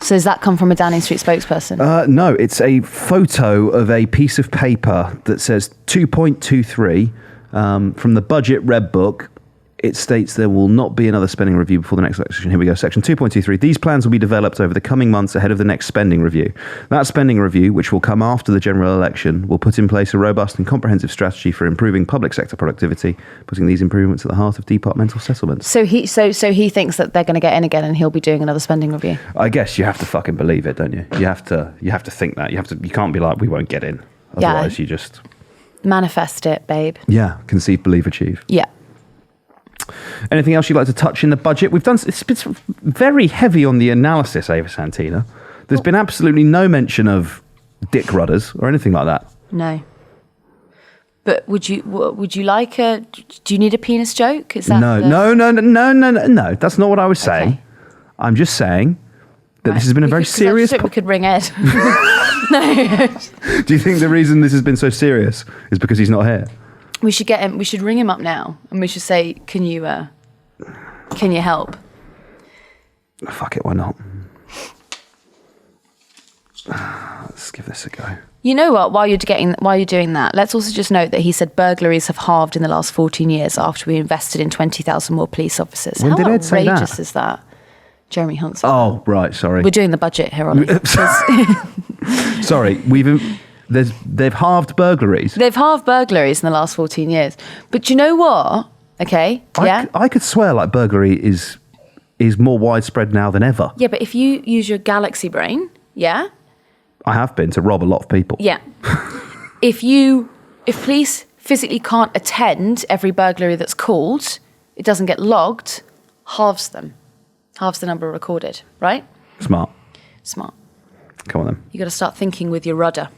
So does that come from a Downing Street spokesperson? No, it's a photo of a piece of paper that says 2.23 from the Budget Red Book. It states there will not be another spending review before the next election. Here we go. Section 2.23. These plans will be developed over the coming months ahead of the next spending review. That spending review, which will come after the general election, will put in place a robust and comprehensive strategy for improving public sector productivity, putting these improvements at the heart of departmental settlements. So he thinks that they're going to get in again and he'll be doing another spending review. I guess you have to fucking believe it, don't you? You have to think that. You can't be like, we won't get in. Otherwise you just manifest it, babe. Yeah. Conceive, believe, achieve. Yeah. Anything else you'd like to touch in the budget? It's been very heavy on the analysis, Ava Santina. There's been absolutely no mention of dick rudders or anything like that. No. But would you like do you need a penis joke? Is that No. That's not what I was saying. Okay. I'm just saying That this has been a very serious... We could ring Ed. Do you think the reason this has been so serious is because he's not here? We should get him. We should ring him up now, and we should say, "Can you help?" Fuck it, why not? Let's give this a go. You know what? While you're doing that, let's also just note that he said burglaries have halved in the last 14 years after we invested in 20,000 more police officers. When did Ed say that? How outrageous is that? Jeremy Hunt's. Oh, right, sorry. We're doing the budget here, Ollie. Sorry, they've halved burglaries. They've halved burglaries in the last 14 years. But do you know what? Okay, yeah. I could swear like burglary is more widespread now than ever. Yeah, but if you use your galaxy brain, yeah. I have been to rob a lot of people. Yeah. If police physically can't attend every burglary that's called, it doesn't get logged, halves them. Halves the number recorded, right? Smart. Come on then. You got to start thinking with your rudder.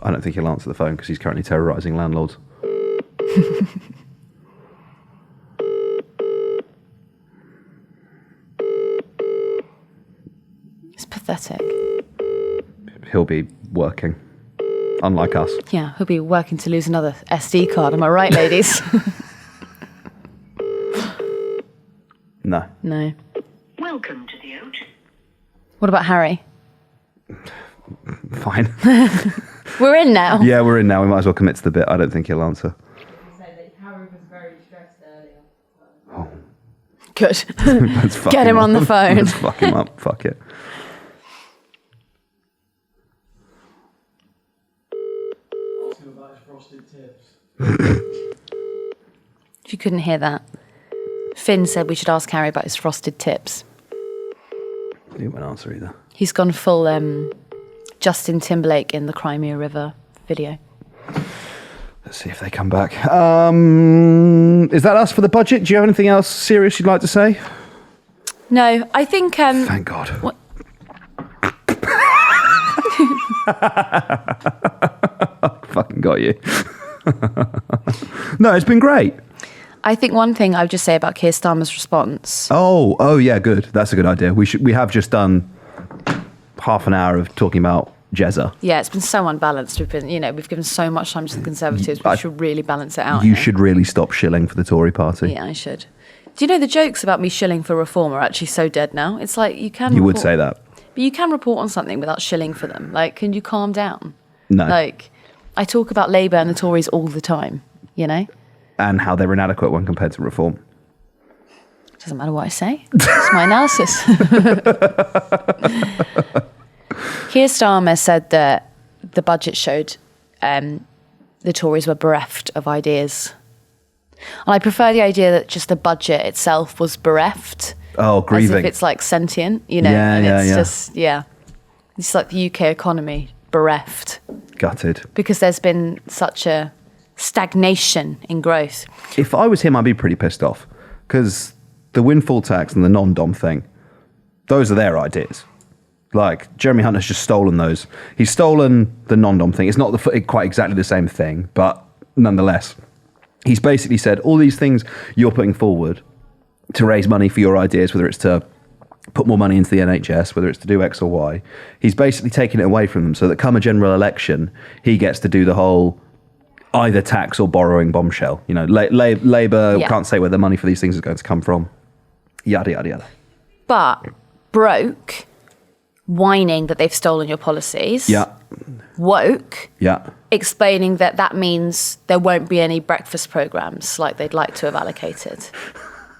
I don't think he'll answer the phone because he's currently terrorising landlords. It's pathetic. He'll be working, unlike us. Yeah, he'll be working to lose another SD card. Am I right, ladies? No. Welcome to the O2. What about Harry? Fine. We're in now. Yeah, we're in now. We might as well commit to the bit. I don't think he'll answer. Harry was very stressed earlier. Oh. Good. Let's fuck Get him on the phone. Let's fuck him up. Fuck it. Ask him about his frosted tips. If you couldn't hear that, Finn said we should ask Harry about his frosted tips. He won't answer either. He's gone full Justin Timberlake in the Crimea River video. Let's see if they come back. Is that us for the budget? Do you have anything else serious you'd like to say? No, I think... Thank God. What? Fucking got you. No, it's been great. I think one thing I would just say about Keir Starmer's response... Oh yeah, good. That's a good idea. We have just done half an hour of talking about Jezza. Yeah, it's been so unbalanced. We've given so much time to the Conservatives. We should really balance it out. You should really stop shilling for the Tory party. Yeah, I should. Do you know the jokes about me shilling for reform are actually so dead now? It's like you can... You would say that. But you can report on something without shilling for them. Like, can you calm down? No. Like, I talk about Labour and the Tories all the time, you know? And how they're inadequate when compared to reform. Doesn't matter what I say. It's my analysis. Keir Starmer said that the budget showed the Tories were bereft of ideas. And I prefer the idea that just the budget itself was bereft. Oh, grieving. As if it's like sentient, you know? Yeah, and it's yeah. just, yeah. It's like the UK economy bereft. Gutted. Because there's been such a stagnation in growth. If I was him, I'd be pretty pissed off. Because the windfall tax and the non-dom thing, those are their ideas. Like, Jeremy Hunt has just stolen those. He's stolen the non-dom thing. It's not quite exactly the same thing, but nonetheless. He's basically said, all these things you're putting forward to raise money for your ideas, whether it's to put more money into the NHS, whether it's to do X or Y, he's basically taking it away from them so that come a general election, he gets to do the whole either tax or borrowing bombshell. You know, Labour can't say where the money for these things is going to come from. Yada, yada, yada. But broke, whining that they've stolen your policies. Yeah. Woke, Yeah. explaining that means there won't be any breakfast programmes like they'd like to have allocated.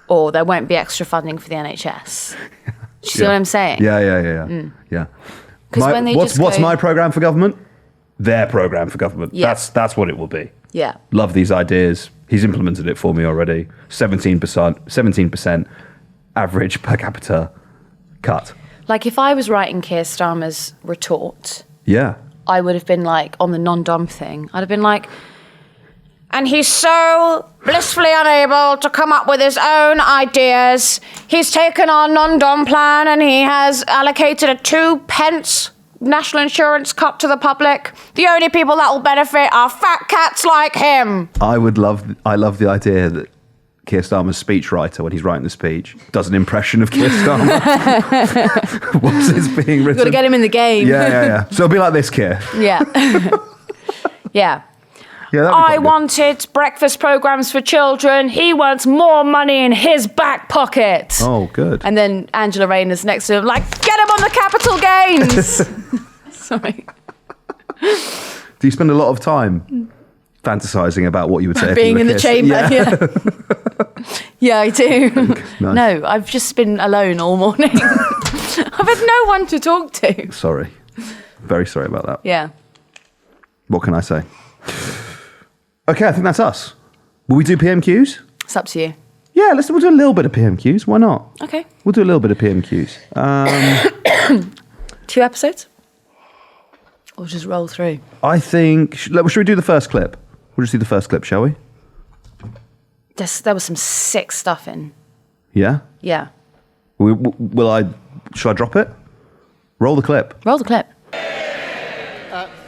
Or there won't be extra funding for the NHS. Do you see what I'm saying? Yeah. Yeah. When they what's just go- my programme for government? Their programme for government. Yeah. That's what it will be. Yeah. Love these ideas. He's implemented it for me already. 17% average per capita cut. Like if I was writing Keir Starmer's retort, Yeah. I would have been like, on the non-dom thing, I'd have been like, and he's so blissfully unable to come up with his own ideas. He's taken our non-dom plan and he has allocated a 2p national insurance cut to the public. The only people that will benefit are fat cats like him. I love the idea that Keir Starmer's speechwriter, when he's writing the speech, does an impression of Keir Starmer whilst it's being written. You've got to get him in the game. Yeah. So it'll be like this, Keir. Yeah. Yeah. Yeah, that'd be I quite good. wanted breakfast programs for children. He wants more money in his back pocket. Oh, good. And then Angela Rayner's next to him, like, get him on the capital gains. Sorry. Do you spend a lot of time fantasizing about what you would say? if you Being were in the Keir? chamber. Yeah, I do. Nice. No, I've just been alone all morning. I've had no one to talk to. Sorry. Very sorry about that. Yeah. What can I say? Okay, I think that's us. Will we do PMQs? It's up to you. Yeah, we'll do a little bit of PMQs. Why not? Okay. We'll do a little bit of PMQs. 2 episodes? Or just roll through? I think... Should we do the first clip? We'll just do the first clip, shall we? There was some sick stuff in. Yeah? Yeah. Shall I drop it? Roll the clip. Roll the clip.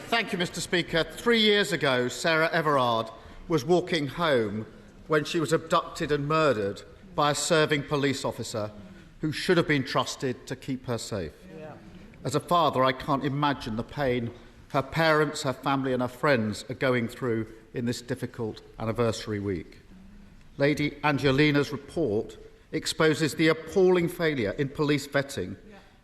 Thank you, Mr. Speaker. 3 years ago, Sarah Everard was walking home when she was abducted and murdered by a serving police officer who should have been trusted to keep her safe. As a father, I can't imagine the pain her parents, her family and her friends are going through in this difficult anniversary week. Lady Angelina's report exposes the appalling failure in police vetting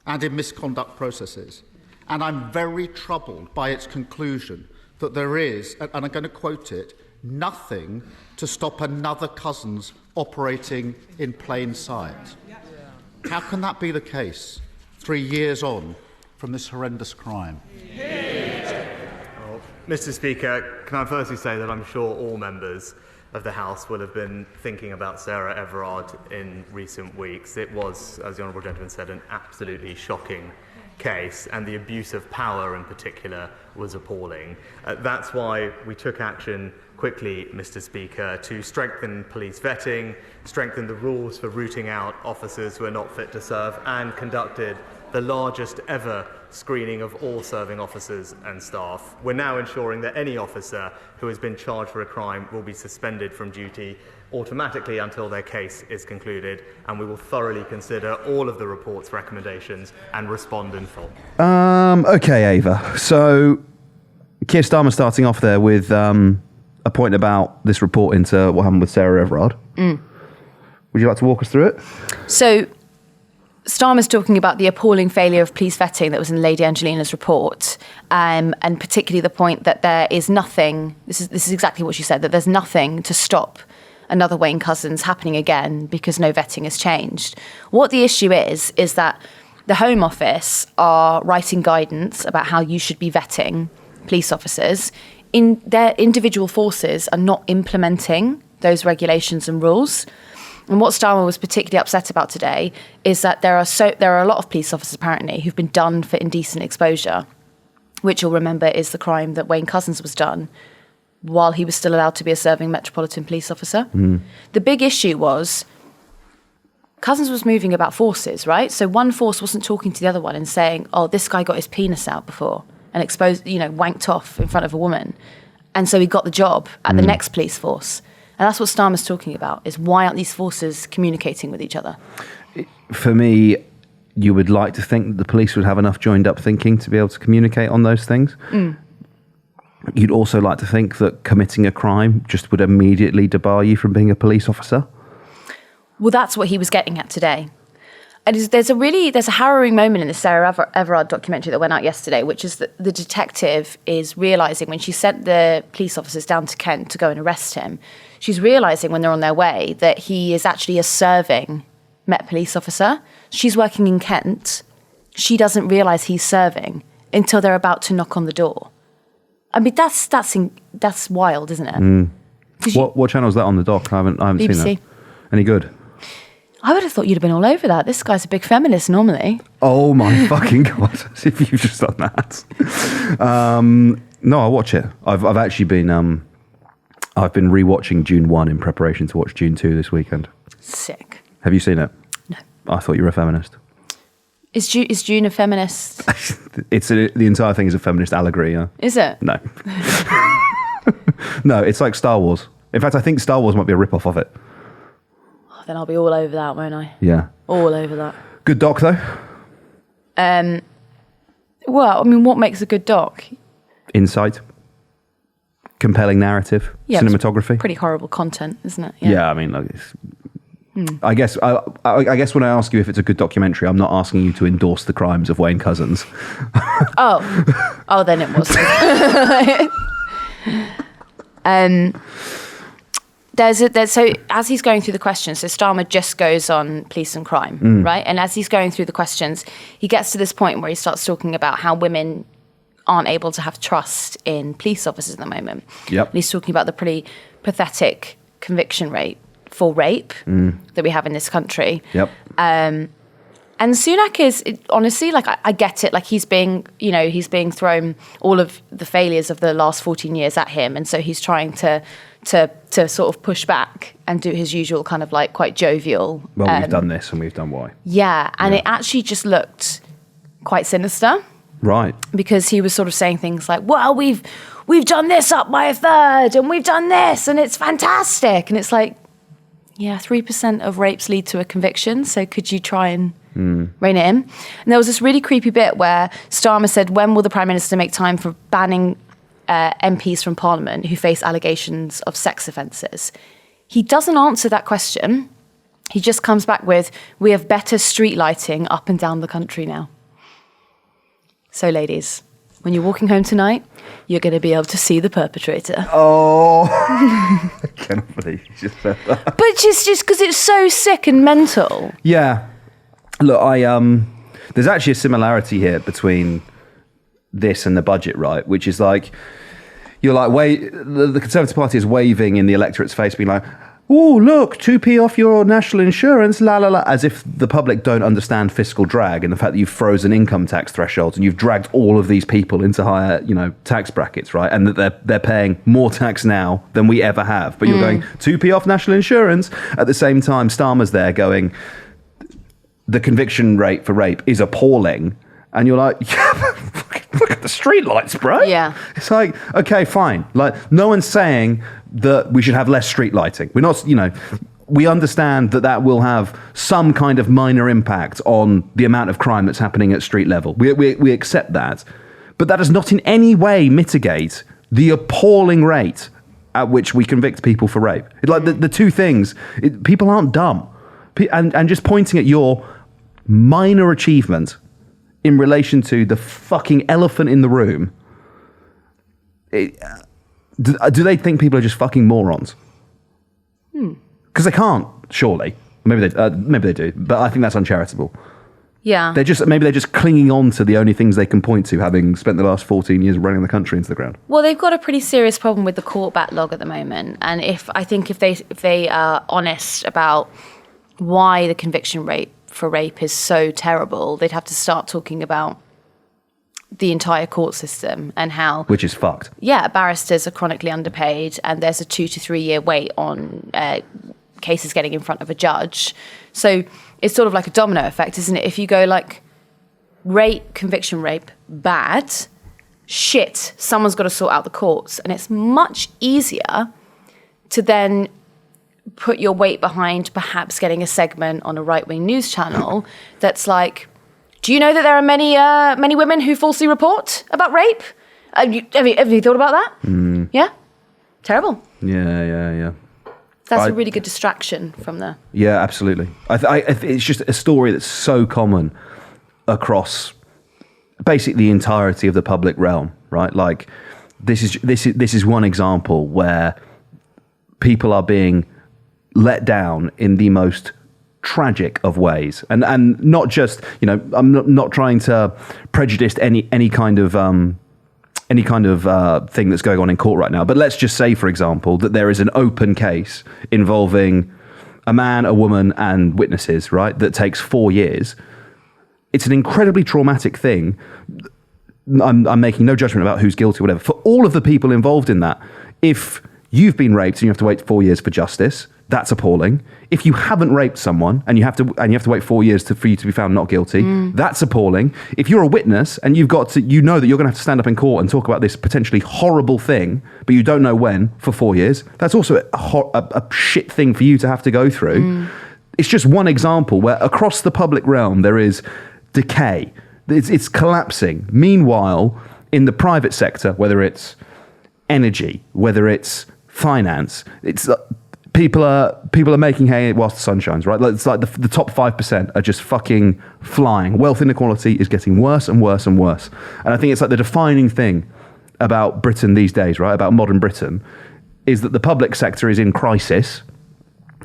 and in misconduct processes. And I'm very troubled by its conclusion that there is, and I'm going to quote it, nothing to stop another Cousins operating in plain sight. How can that be the case 3 years on from this horrendous crime? Well, Mr. Speaker, can I firstly say that I'm sure all members of the House will have been thinking about Sarah Everard in recent weeks. It was, as the Honourable Gentleman said, an absolutely shocking case, and the abuse of power in particular was appalling. That's why we took action quickly, Mr. Speaker, to strengthen police vetting, strengthen the rules for rooting out officers who are not fit to serve, and conducted the largest ever screening of all serving officers and staff. We're now ensuring that any officer who has been charged for a crime will be suspended from duty automatically until their case is concluded, and we will thoroughly consider all of the report's recommendations and respond in full. Okay, Ava. So, Keir Starmer starting off there with a point about this report into what happened with Sarah Everard. Would you like to walk us through it? So, Starmer's talking about the appalling failure of police vetting that was in Lady Angelina's report, and particularly the point that there is nothing, this is exactly what she said, that there's nothing to stop another Wayne Cousins happening again because no vetting has changed. What the issue is that the Home Office are writing guidance about how you should be vetting police officers. In their individual forces are not implementing those regulations and rules. And what Starmer was particularly upset about today is that there are a lot of police officers apparently who've been done for indecent exposure, which you'll remember is the crime that Wayne Cousins was done while he was still allowed to be a serving Metropolitan Police officer. The big issue was Cousins was moving about forces, right? So one force wasn't talking to the other one and saying, oh, this guy got his penis out before and exposed, wanked off in front of a woman. And so he got the job at the next police force. And that's what Starmer's talking about, is why aren't these forces communicating with each other? For me, you would like to think that the police would have enough joined up thinking to be able to communicate on those things. You'd also like to think that committing a crime just would immediately debar you from being a police officer. Well, that's what he was getting at today. And there's a harrowing moment in the Sarah Everard documentary that went out yesterday, which is that the detective is realising when she sent the police officers down to Kent to go and arrest him, she's realising when they're on their way that he is actually a serving Met police officer. She's working in Kent. She doesn't realise he's serving until they're about to knock on the door. I mean, that's wild, isn't it? What channel is that on the doc? I haven't BBC. seen that. Any good? I would have thought you'd have been all over that. This guy's a big feminist normally. Oh my fucking God. As if you've just done that. No, I'll watch it. I've actually been I've been rewatching June 1 in preparation to watch June 2 this weekend. Sick. Have you seen it? No. I thought you were a feminist. Is June a feminist? The entire thing is a feminist allegory, yeah? Is it? No. No, it's like Star Wars. In fact, I think Star Wars might be a rip-off of it. then I'll be all over that, won't I? Yeah. All over that. Good doc, though? Well, I mean, what makes a good doc? Insight. Compelling narrative. Yeah, it's cinematography. pretty horrible content, isn't it? Yeah, I mean, like, I guess when I ask you if it's a good documentary, I'm not asking you to endorse the crimes of Wayne Couzens. Oh, then it was. So as he's going through the questions, so Starmer just goes on police and crime, right? And as he's going through the questions, he gets to this point where he starts talking about how women aren't able to have trust in police officers at the moment. Yep. And he's talking about the pretty pathetic conviction rate for rape that we have in this country. Yep. And Sunak is, honestly, like, I get it. Like, he's being thrown all of the failures of the last 14 years at him. And so he's trying to sort of push back and do his usual kind of like quite jovial. Well, we've done this and we've done Y. Yeah. And it actually just looked quite sinister. Right. Because he was sort of saying things like, well, we've done this up by a third and we've done this and it's fantastic. And it's like, yeah, 3% of rapes lead to a conviction. So could you try and rein it in? And there was this really creepy bit where Starmer said, when will the Prime Minister make time for banning MPs from Parliament who face allegations of sex offences? He doesn't answer that question. He just comes back with, we have better street lighting up and down the country now. So, ladies, when you're walking home tonight, you're going to be able to see the perpetrator. Oh, I cannot believe you just said that. But just because it's so sick and mental. Yeah. Look, there's actually a similarity here between this and the budget, right? Which is like, you're like, the Conservative Party is waving in the electorate's face, being like, oh, look, 2p off your national insurance, la, la, la, as if the public don't understand fiscal drag and the fact that you've frozen income tax thresholds and you've dragged all of these people into higher, tax brackets, right? And that they're paying more tax now than we ever have. But you're going, 2p off national insurance. At the same time, Starmer's there going, the conviction rate for rape is appalling. And you're like, yeah, look at the streetlights, bro. Yeah. It's like, okay, fine. Like, no one's saying that we should have less street lighting. We're not, we understand that will have some kind of minor impact on the amount of crime that's happening at street level. We accept that. But that does not in any way mitigate the appalling rate at which we convict people for rape. Like, the two things, people aren't dumb. And just pointing at your minor achievement in relation to the fucking elephant in the room, do they think people are just fucking morons? Because they can't, surely. Maybe they do, but I think that's uncharitable. Yeah. They're just clinging on to the only things they can point to, having spent the last 14 years running the country into the ground. Well, they've got a pretty serious problem with the court backlog at the moment, and if they are honest about why the conviction rate for rape is so terrible, they'd have to start talking about the entire court system and how... Which is fucked. Yeah, barristers are chronically underpaid and there's a 2 to 3 year wait on cases getting in front of a judge. So it's sort of like a domino effect, isn't it? If you go like, conviction rape, bad, shit, someone's got to sort out the courts. And it's much easier to then put your weight behind perhaps getting a segment on a right-wing news channel that's like, do you know that there are many women who falsely report about rape? Have you thought about that? Yeah? Terrible. Yeah. That's a really good distraction from the... Yeah, absolutely. It's just a story that's so common across basically the entirety of the public realm, right? Like, this is one example where people are being let down in the most tragic of ways, and not just, I'm not trying to prejudice any kind of thing that's going on in court right now, but let's just say, for example, that there is an open case involving a man, a woman, and witnesses, right? That takes 4 years. It's an incredibly traumatic thing. I'm making no judgment about who's guilty or whatever. For all of the people involved in that, if you've been raped and you have to wait 4 years for justice, that's appalling. If you haven't raped someone and you have to wait 4 years for you to be found not guilty, that's appalling. If you're a witness and you've got to, that you're going to have to stand up in court and talk about this potentially horrible thing, but you don't know when, for 4 years, that's also a shit thing for you to have to go through. it's just one example where across the public realm there is decay. It's collapsing. Meanwhile, in the private sector, whether it's energy, whether it's finance, it's people are making hay whilst the sun shines, right? It's like the top 5% are just fucking flying. Wealth inequality is getting worse and worse and worse. And I think it's like the defining thing about Britain these days, right? About modern Britain, is that the public sector is in crisis,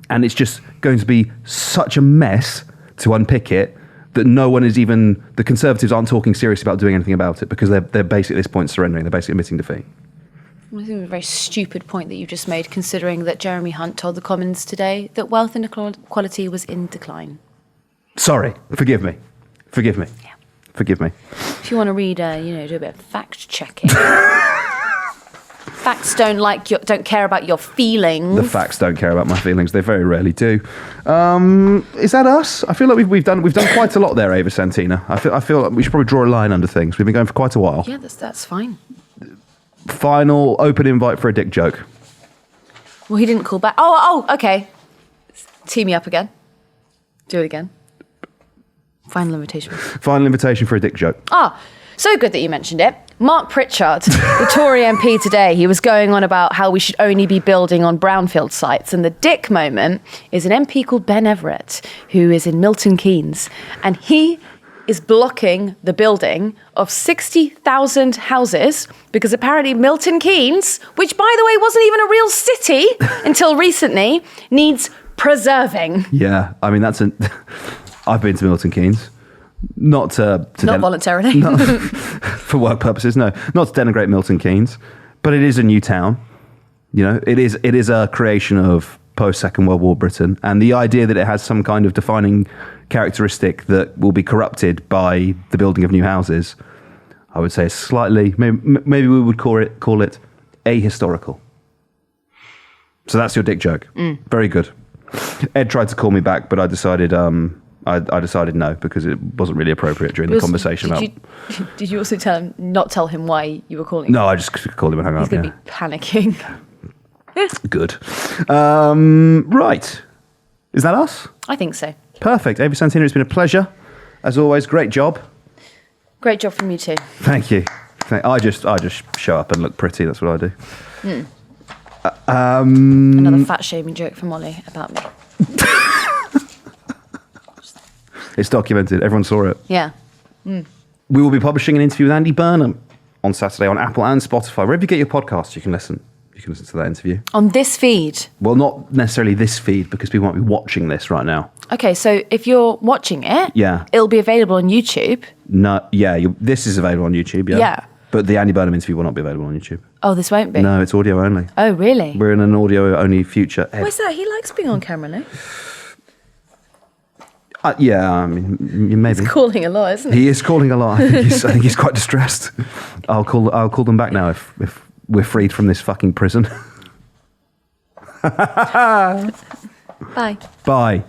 and it's just going to be such a mess to unpick it that no one is even, the Conservatives aren't talking seriously about doing anything about it because they're basically at this point surrendering. They're basically admitting defeat. I think it was a very stupid point that you just made, considering that Jeremy Hunt told the Commons today that wealth inequality was in decline. Sorry, forgive me. Yeah. Forgive me. If you want to read, do a bit of fact checking. Facts don't care about your feelings. The facts don't care about my feelings. They very rarely do. Is that us? I feel like we've done quite a lot there, Ava Santina. I feel like we should probably draw a line under things. We've been going for quite a while. Yeah, that's fine. Final open invite for a dick joke. Well, he didn't call back. Oh, okay. Tee me up again. Do it again. Final invitation. Final invitation for a dick joke. So good that you mentioned it. Mark Pritchard, the Tory MP today, he was going on about how we should only be building on brownfield sites. And the dick moment is an MP called Ben Everett, who is in Milton Keynes. And he is blocking the building of 60,000 houses because apparently Milton Keynes, which by the way wasn't even a real city until recently, needs preserving. Yeah, I mean I've been to Milton Keynes, not voluntarily, for work purposes. No, not to denigrate Milton Keynes, but it is a new town. You know, it is a creation of post-Second World War Britain, and the idea that it has some kind of defining characteristic that will be corrupted by the building of new houses, I would say slightly, maybe we would call it ahistorical. So that's your dick joke. Very good. Ed tried to call me back, but I decided I decided no, because it wasn't really appropriate during the conversation. Did you also not tell him why you were calling him? No, I just called him and hung up. He's going to be panicking. Good. Right. Is that us? I think so. Perfect. Ava Santina, it's been a pleasure. As always, great job. Great job from you too. Thank you. I just show up and look pretty. That's what I do. Another fat shaming joke from Molly about me. It's documented. Everyone saw it. Yeah. We will be publishing an interview with Andy Burnham on Saturday on Apple and Spotify. Wherever you get your podcasts, you can listen. You can listen to that interview. On this feed? Well, not necessarily this feed, because people might be watching this right now. Okay, so if you're watching it, yeah, it'll be available on YouTube. No, yeah, this is available on YouTube, yeah. Yeah. But the Andy Burnham interview will not be available on YouTube. Oh, this won't be? No, it's audio only. Oh, really? We're in an audio-only future. Why's that? He likes being on camera, no? Yeah, I mean, maybe. He's calling a lot, isn't he? He is calling a lot. I think he's quite distressed. I'll call them back now if we're freed from this fucking prison. Bye. Bye.